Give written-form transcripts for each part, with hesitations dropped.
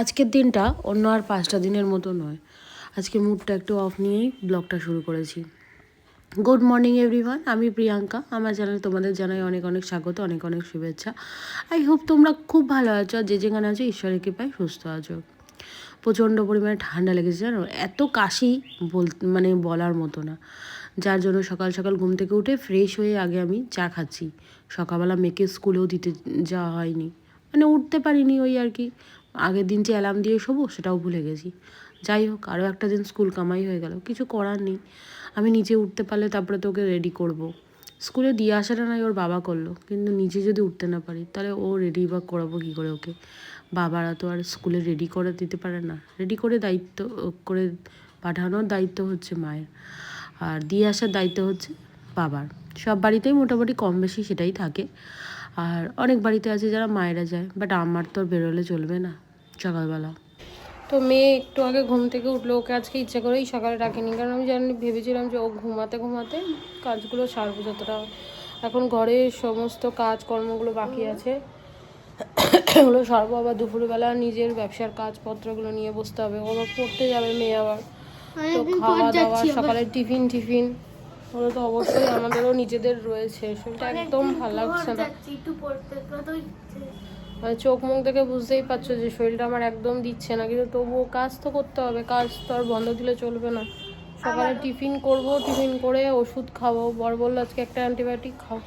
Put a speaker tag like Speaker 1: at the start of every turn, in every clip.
Speaker 1: আজকের দিনটা অন্য আর 5টা দিনের মতো নয়। আজকে মুডটা একটু অফ নিয়েই ব্লগটা শুরু করেছি। গুড মর্নিং এভরিওয়ান, আমি প্রিয়াঙ্কা। আমার চ্যানেলে তোমাদের জানাই অনেক অনেক স্বাগত, অনেক অনেক শুভেচ্ছা। আই হোপ তোমরা খুব ভালো আছো, যে যেখানে আছো ঈশ্বরের কৃপায় সুস্থ আছো। প্রচণ্ড পরিমাণে ঠান্ডা লেগেছে জানো, এত কাশি বলার মতো না। যার জন্য সকাল সকাল ঘুম থেকে উঠে ফ্রেশ হয়ে আগে আমি চা খাচ্ছি। সকালবেলা মেয়েকে স্কুলেও দিতে যাওয়া হয়নি, উঠতে পারিনি, ওই আর কি। আগের দিন যে অ্যালার্ম দিয়ে শোবো সেটাও ভুলে গেছি। যাই হোক, আরও একটা দিন স্কুল কামাই হয়ে গেল, কিছু করার নেই। আমি নিজে উঠতে পারলে তারপরে তো ওকে রেডি করব। স্কুলে দিয়ে আসাটা নয় ওর বাবা করলো, কিন্তু নিজে যদি উঠতে না পারি তাহলে ও রেডি বা করাবো কী করে ওকে? বাবারা তো আর স্কুলে রেডি করে দিতে পারে না, রেডি করে করে পাঠানোর দায়িত্ব হচ্ছে মায়ের, আর দিয়ে আসার দায়িত্ব হচ্ছে বাবার। সব বাড়িতেই মোটামুটি কম বেশি সেটাই থাকে, আর অনেক বাড়িতে আছে যারা মায়েরা যায়, বাট আমার তো আর বেরোলে চলবে না সকালবেলা। তো মেয়ে একটু আগে ঘুম থেকে উঠলো, ওকে আজকে ইচ্ছা করেই সকালে ডাকিনি, কারণ আমি ভেবেছিলাম যে ও ঘুমাতে ঘুমাতে কাজগুলো সারবো যতটা। এখন ঘরে সমস্ত কাজকর্মগুলো বাকি আছে, ওগুলো সারবো। আবার দুপুরবেলা নিজের ব্যবসার কাজপত্রগুলো নিয়ে বসতে হবে, আবার পড়তে যাবে মেয়ে আবার। তো খাওয়া দাওয়া, সকালের টিফিন ওগুলো তো অবশ্যই আমাদেরও নিজেদের রয়েছে। শরীরটা একদম ভালো লাগছে না, চোখ মুখ দেখে বুঝতেই পারছো যে শরীরটা আমার একদম দিচ্ছে না, কিন্তু তবুও কাজ তো করতে হবে, কাজ তো আর বন্ধ দিলে চলবে না। সকালে টিফিন করব, টিফিন করে ওষুধ খাবো। বর বললো আজকে একটা অ্যান্টিবায়োটিক খাও,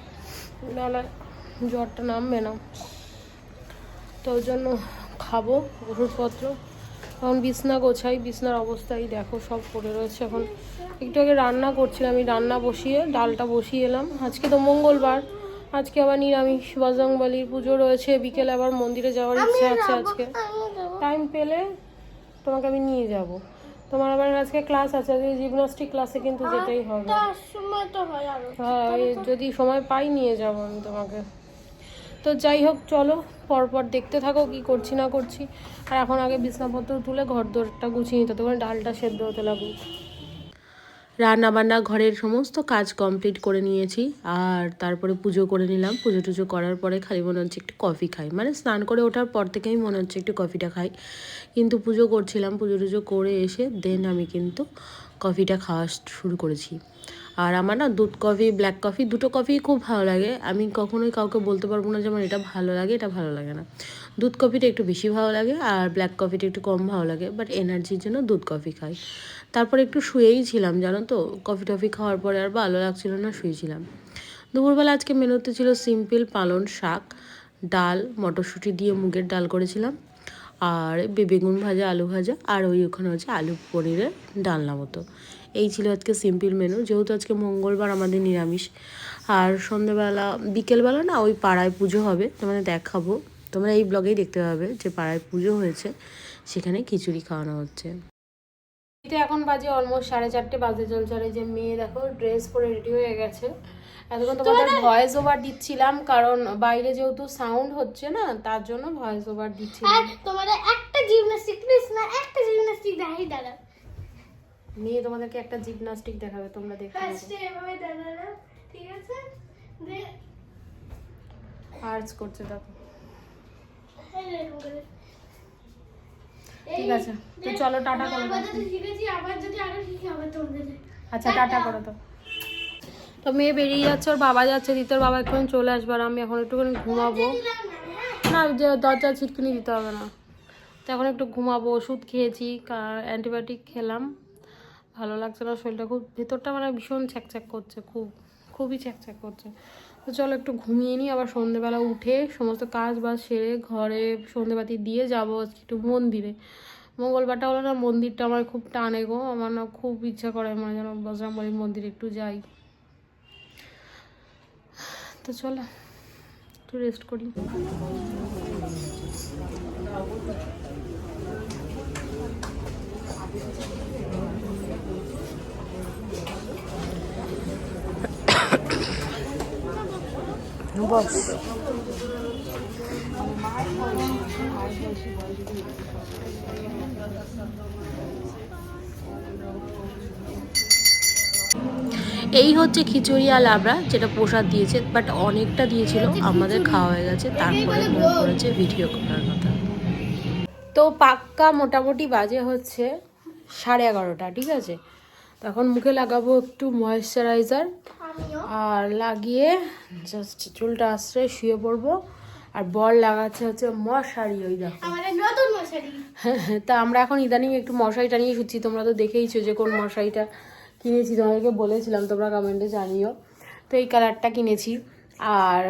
Speaker 1: নাহলে জ্বরটা নামবে না। তো ওই জন্য খাবো ওষুধপত্র। এখন বিছনা গোছাই, বিছনার অবস্থাই দেখো সব পড়ে রয়েছে। এখন একটু আগে রান্না করছিলাম, আমি রান্না বসিয়ে ডালটা বসিয়ে এলাম। আজকে তো মঙ্গলবার, আজকে আবার নিরামিষ বজরংবলীর পুজো রয়েছে, বিকেলে আবার মন্দিরে যাওয়ার ইচ্ছা আছে। আজকে টাইম পেলে তোমাকে আমি নিয়ে যাব। তোমার আবার আজকে ক্লাস আছে, জিমনাস্টিক ক্লাসে কিন্তু যেতেই হবে। হ্যাঁ, যদি সময় পাই নিয়ে যাব আমি তোমাকে। তো যাই হোক, চলো পরপর দেখতে থাকো কি করছি না করছি। আর এখন আগে বিছনাপত্র তুলে ঘর দোরটা গুছিয়ে নিতে, তখন ডালটা সেদ্ধ হতে লাগুক। রান্না বান্না ঘরের সমস্ত কাজ কমপ্লিট করে নিয়েছি, আর তারপরে পুজো করে নিলাম। পুজো টুজো করার পরে খালি মনে হচ্ছে একটু কফি খাই, স্নান করে ওঠার পর থেকেই মনে হচ্ছে একটু কফিটা খাই, কিন্তু পুজো করছিলাম। পুজো টুজো করে এসে দেন আমি কিন্তু কফিটা খাওয়া শুরু করেছি। আর আমার না দুধ কফি, ব্ল্যাক কফি, দুটো কফি খুব ভালো লাগে। আমি কখনোই কাউকে বলতে পারবো না যে আমার এটা ভালো লাগে, এটা ভালো লাগে না। দুধ কফিটা একটু বেশি ভালো লাগে, আর ব্ল্যাক কফিটা একটু কম ভালো লাগে, বাট এনার্জির জন্য দুধ কফি খাই। তারপরে একটু শুয়েই ছিলাম জানো তো, কফি টফি খাওয়ার পরে আর ভালো লাগছিল না, শুয়েছিলাম। দুপুরবেলা আজকে মেনুতে ছিল সিম্পল পালং শাক, ডাল, মটরশুঁটি দিয়ে মুগের ডাল করেছিলাম, আর বেগুন ভাজা, আলু ভাজা, আর ওখানে হচ্ছে আলু পনিরের ডালনা মতো। এই ছিল আজকে সিম্পল মেনু, যেহেতু আজকে মঙ্গলবার আমাদের নিরামিষ। আর সন্ধ্যেবেলা বিকেলবেলা না ওই পাড়ায় পুজো হবে, তোমাদের দেখাবো। তোমরা এই ব্লগেই দেখতে পাবে যে পাড়ায় পুজো হয়েছে, সেখানে খিচুড়ি খাওয়ানো হচ্ছে। এখন বাজে অলমোস্ট 4:30 বাজে চলছে। আর এই যে মেয়ে দেখো ড্রেস পরে রেডি হয়ে গেছে। এতক্ষণ তোমাদের ভয়েস ওভার দিচ্ছিলাম, কারণ বাইরে যেহেতু সাউন্ড হচ্ছে না, তার জন্য ভয়েস ওভার দিচ্ছিলাম।
Speaker 2: তোমাদের একটা জিমনাস্টিক প্লিজ না, একটা জিমনাস্টিক দেখাই দাঁড়া।
Speaker 1: মেয়ে তোমাদেরকে একটা জিমনাস্টিক দেখাবে, তোমরা দেখতে পাবে।
Speaker 2: ফার্স্টে এভাবে দাঁড়ানো, ঠিক আছে? দে
Speaker 1: আর্টস করছে দেখো।
Speaker 2: এই দেখো করে।
Speaker 1: ঠিক আছে, তো চলো টাটা করো।
Speaker 2: আবার যদি শিখেছি, আবার যদি আরো শিখি আবার তোমাদের।
Speaker 1: আচ্ছা টাটা করো তো। তো মেয়ে বেরিয়ে যাচ্ছে, ওর বাবা যাচ্ছে দিতে, ওর বাবা এখন চলে আসবে, আর আমি এখন একটুখানি ঘুমাবো। না, যে দরজা ছিটকিনি দিতে হবে না। তো এখন একটু ঘুমাবো। ওষুধ খেয়েছি, অ্যান্টিবায়োটিক খেলাম, ভালো লাগছে না শরীরটা, খুব ভেতরটা ভীষণ ছ্যাকছ্যাক করছে, খুবই ছ্যাকছ্যাক করছে। তো চলো একটু ঘুমিয়ে নিই, আবার সন্ধ্যেবেলা উঠে সমস্ত কাজ বাজ সেরে ঘরে সন্ধ্যেবাতি দিয়ে যাবো আজকে একটু মন্দিরে। মঙ্গলবারটা হলো না, মন্দিরটা আমার খুব টানে গো, আমার না খুব ইচ্ছা করে মানে যেন বজরংবলীর মন্দিরে একটু যাই। তো চলো একটু রেস্ট করি। বস এই হচ্ছে খিচুড়ি আর লাবড়া, যেটা প্রসাদ দিয়েছে, বাট অনেকটা দিয়েছিল, আমাদের খাওয়া হয়ে গেছে। তারপরে মনে করেছে ভিডিও করার কথা। তো পাক্কা মোটামুটি বাজে হচ্ছে 11:30, ঠিক আছে? তখন মুখে লাগাবো একটু ময়েশ্চারাইজার,
Speaker 2: আমিও
Speaker 1: আর লাগিয়ে জাস্ট চুলটা আশ্রয় শুয়ে পড়বো। আর বর লাগাচ্ছে হচ্ছে মশারি, ওই দেখো।
Speaker 2: আমাদের নতুন মশারি।
Speaker 1: তা আমরা এখন ইদানিং একটু মশারিটা নিয়ে শুচ্ছি। তোমরা তো দেখেইছো যে কোন মশারিটা কিনেছি, তোমাদেরকে বলেছিলাম, তোমরা কমেন্টে জানিও। তো এই কালারটা কিনেছি। আর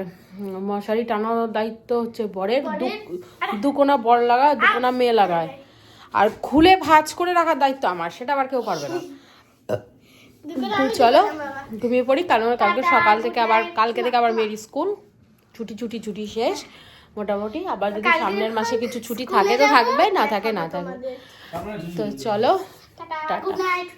Speaker 1: মশারি টানানোর দায়িত্ব হচ্ছে বরের। দুকোনা বর লাগায়, দুকোনা মেয়ে লাগায়। আর খুলে ভাঁজ করে রাখার দায়িত্ব আমার, সেটা আবার কেউ পারবে না। তো চলো ঘুমিয়ে পড়ি, কারণ কালকে সকাল থেকে আবার, কালকে থেকে আবার মেয়ের স্কুল ছুটি শেষ মোটামুটি। আবার যদি সামনের মাসে কিছু ছুটি থাকে তো থাকবে, না থাকে না থাকবে। তো চলো,
Speaker 2: টাটা,
Speaker 1: টাটা।
Speaker 2: Good night.